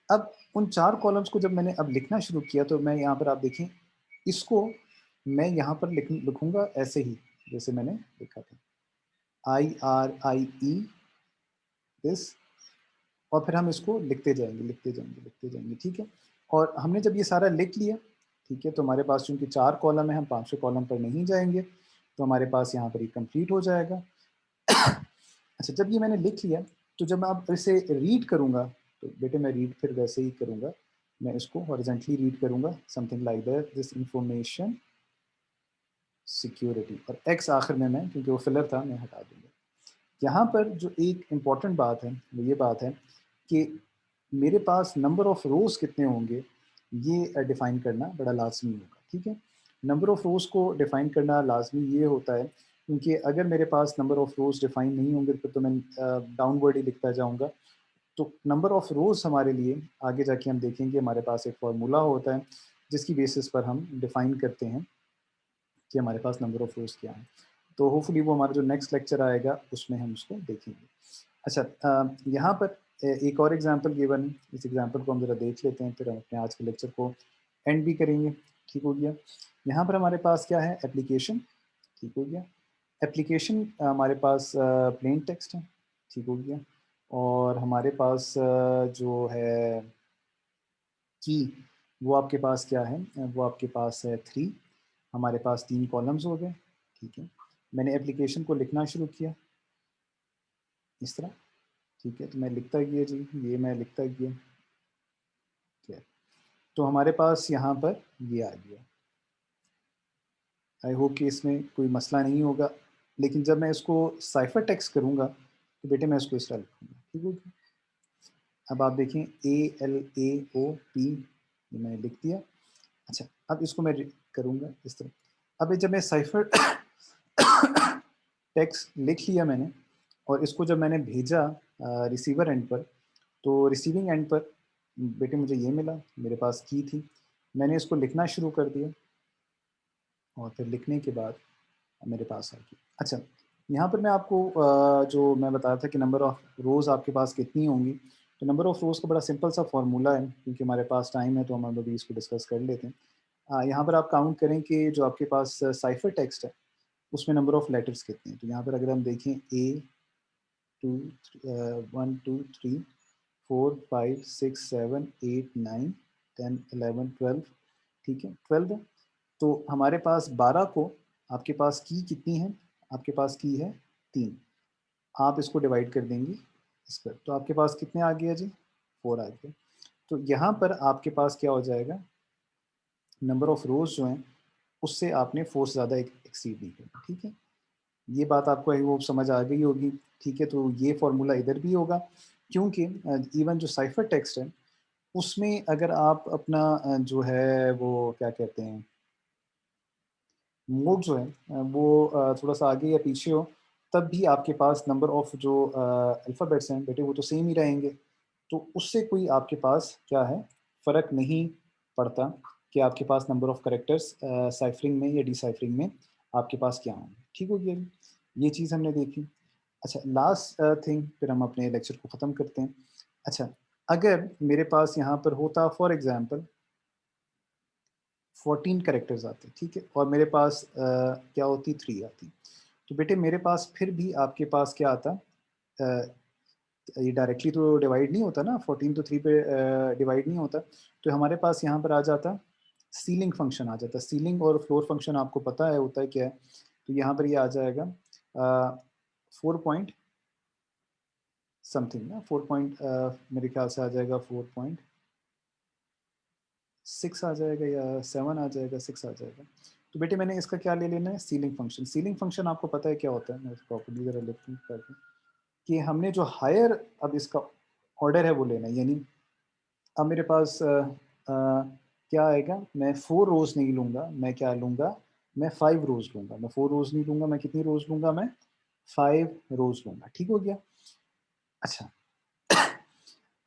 अब उन 4 कॉलम्स को जब मैंने अब लिखना शुरू किया तो मैं यहाँ पर आप देखें, इसको मैं यहाँ पर लिखूँगा ऐसे ही जैसे मैंने लिखा था, IRIE दिस, और फिर हम इसको लिखते जाएंगे लिखते जाएंगे लिखते जाएंगे, ठीक है। और हमने जब ये सारा लिख लिया, ठीक है, तो हमारे पास चूंकि 4 कॉलम है, हम 5वें कॉलम पर नहीं जाएंगे, तो हमारे पास यहाँ पर ये कंप्लीट हो जाएगा। अच्छा, जब ये मैंने लिख लिया तो जब मैं अब इसे रीड करूँगा, तो बेटे मैं रीड फिर वैसे ही करूँगा, मैं इसको हॉरिजॉन्टली रीड करूँगा, something like that, this information security, और एक्स आखिर में मैं, क्योंकि वो फिलर था, मैं हटा दूँगा। यहाँ पर जो एक इम्पॉर्टेंट बात है वो ये बात है कि मेरे पास नंबर ऑफ़ रोज़ कितने होंगे ये डिफ़ाइन करना बड़ा लाज़मी होगा, ठीक है। नंबर ऑफ़ रोज़ को डिफ़ाइन करना लाज़मी ये होता है क्योंकि अगर मेरे पास नंबर ऑफ़ रोज़ डिफ़ाइन नहीं होंगे फिर तो मैं डाउनवर्ड ही लिखता जाऊँगा। तो नंबर ऑफ़ रोज़ हमारे लिए आगे जाके हम देखेंगे, हमारे पास एक फ़ॉर्मूला होता है जिसकी बेसिस पर हम डिफ़ाइन करते हैं कि हमारे पास नंबर ऑफ़ रोज़ क्या है। तो होपफुली वो हमारा जो नेक्स्ट लेक्चर आएगा उसमें हम उसको देखेंगे। अच्छा, यहाँ पर एक और एग्जांपल गिवन है, इस एग्जांपल को हम ज़रा देख लेते हैं, फिर हम अपने आज के लेक्चर को एंड भी करेंगे, ठीक हो गया। यहाँ पर हमारे पास क्या है, एप्लीकेशन, ठीक हो गया। एप्लीकेशन हमारे पास प्लेन टेक्स्ट है, ठीक हो गया। और हमारे पास जो है की, वो आपके पास क्या है, वो आपके पास है 3, हमारे पास 3 कॉलम्स हो गए, ठीक है। मैंने एप्लीकेशन को लिखना शुरू किया इस तरह, ठीक है, तो मैं लिखता गया जी, ये मैं लिखता गया। ठीक है, तो हमारे पास यहाँ पर ये आ गया। आई होप कि इसमें कोई मसला नहीं होगा, लेकिन जब मैं इसको साइफर टेक्स्ट करूँगा तो बेटे मैं इसको इस तरह लिखूँगा। ठीक है, अब आप देखें ALAOP, ये मैंने लिख दिया। अच्छा, अब इसको मैं करूँगा इस तरह। अब ये जब मैं साइफर टेक्स्ट लिख लिया मैंने, और इसको जब मैंने भेजा रिसीवर एंड पर, तो रिसीविंग एंड पर बेटे मुझे ये मिला, मेरे पास की थी, मैंने इसको लिखना शुरू कर दिया, और फिर लिखने के बाद मेरे पास आ गई। अच्छा, यहाँ पर मैं आपको जो मैं बताया था कि नंबर ऑफ़ रोज़ आपके पास कितनी होंगी, तो नंबर ऑफ़ रोज़ का बड़ा सिंपल सा फार्मूला है, क्योंकि हमारे पास टाइम है तो हम अभी इसको डिस्कस कर लेते हैं। यहाँ पर आप काउंट करें कि जो आपके पास साइफर टेक्स्ट है, उसमें नंबर ऑफ़ लेटर्स कितने हैं। तो यहाँ पर अगर हम देखें A 2 1 2 3 4 5 6 7 8 9 10 11 12, ठीक है, 12 है। तो हमारे पास 12 को, आपके पास की कितनी है, आपके पास की है 3, आप इसको डिवाइड कर देंगे इस पर, तो आपके पास कितने आ गया जी, 4 आ गया। तो यहाँ पर आपके पास क्या हो जाएगा, नंबर ऑफ रोज जो हैं उससे आपने 4 से ज़्यादा एक्सीड नहीं करना। ठीक है, ये बात आपको आई होप समझ आ गई होगी। ठीक है, तो ये फार्मूला इधर भी होगा, क्योंकि इवन जो साइफर टेक्स्ट है उसमें अगर आप अपना जो है वो क्या कहते हैं, मोड जो है वो थोड़ा सा आगे या पीछे हो, तब भी आपके पास नंबर ऑफ जो अल्फ़ाबेट्स हैं बेटे वो तो सेम ही रहेंगे। तो उससे कोई आपके पास क्या है, फ़र्क नहीं पड़ता कि आपके पास नंबर ऑफ कैरेक्टर्स साइफ़रिंग में या डिसाइफ़रिंग में आपके पास क्या होंगे। ठीक हो गया जी? ये चीज़ हमने देखी। अच्छा, लास्ट थिंग फिर हम अपने लेक्चर को ख़त्म करते हैं। अच्छा, अगर मेरे पास यहाँ पर होता फॉर एग्ज़ाम्पल 14 कैरेक्टर्स आते, ठीक है, और मेरे पास क्या होती 3 आती, तो बेटे मेरे पास फिर भी आपके पास क्या आता, अ, ये डायरेक्टली तो डिवाइड नहीं होता ना, 14 तो 3 पे डिवाइड नहीं होता, तो हमारे पास यहाँ पर आ जाता सीलिंग फंक्शन आ जाता। सीलिंग और फ्लोर फंक्शन आपको पता है होता है क्या है, तो यहाँ पर ये आ जाएगा 4 पॉइंट समथिंग ना, 4 पॉइंट मेरे ख्याल से आ जाएगा 4.6 आ जाएगा या 7 आ जाएगा, 6 आ जाएगा। तो बेटे मैंने इसका क्या ले लेना है, सीलिंग फंक्शन। सीलिंग फंक्शन आपको पता है क्या होता है, मैं इसको प्रॉपर्ली ज़रा लिख दूँ ताकि, कि हमने जो हायर अब इसका ऑर्डर है वो लेना है, यानी अब मेरे पास क्या आएगा, मैं 4 रोज़ नहीं लूँगा, मैं क्या लूँगा, मैं 5 रोज़ लूँगा। मैं 4 रोज़ नहीं लूँगा, मैं कितनी रोज़ लूँगा, मैं 5 रोज़ लूँगा। ठीक हो गया? अच्छा।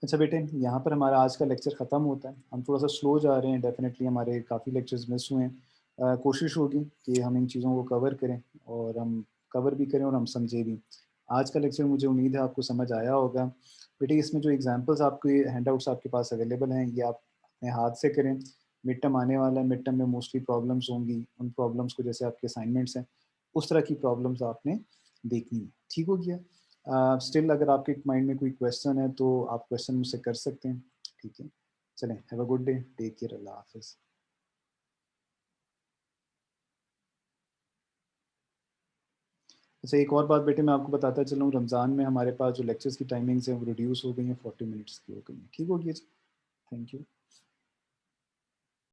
अच्छा बेटे, यहाँ पर हमारा आज का लेक्चर ख़त्म होता है। हम थोड़ा-सा स्लो जा रहे हैं, डेफ़िनेटली हमारे काफ़ी लेक्चर्स मिस हुए हैं। कोशिश होगी कि हम इन चीज़ों को कवर करें, और हम कवर भी करें और हम समझें भी। आज का लेक्चर मुझे उम्मीद है आपको समझ आया होगा। बेटे इसमें जो एग्ज़ाम्पल्स आपके हैंडआउट्स आपके पास अवेलेबल हैं, ये आप अपने हाथ से करें। मिड टर्म आने वाला है, मिड टर्म में मोस्टली प्रॉब्लम्स होंगी। उन प्रॉब्लम्स को, जैसे आपके असाइनमेंट्स हैं, उस तरह की प्रॉब्लम्स आपने देखनी है। ठीक हो गया? स्टिल अगर आपके माइंड में कोई क्वेश्चन है तो आप क्वेश्चन मुझसे कर सकते हैं। ठीक है, चलें, have a good day, take care, अल्लाह हाफिज़। अच्छा, एक और बात बेटे मैं आपको बताता चलूँ, रमज़ान में हमारे पास जो लेक्चर्स की टाइमिंग्स हैं वो रिड्यूस हो गई हैं, 40 मिनट्स की हो गई हैं। ठीक हो गया जी, थैंक यू।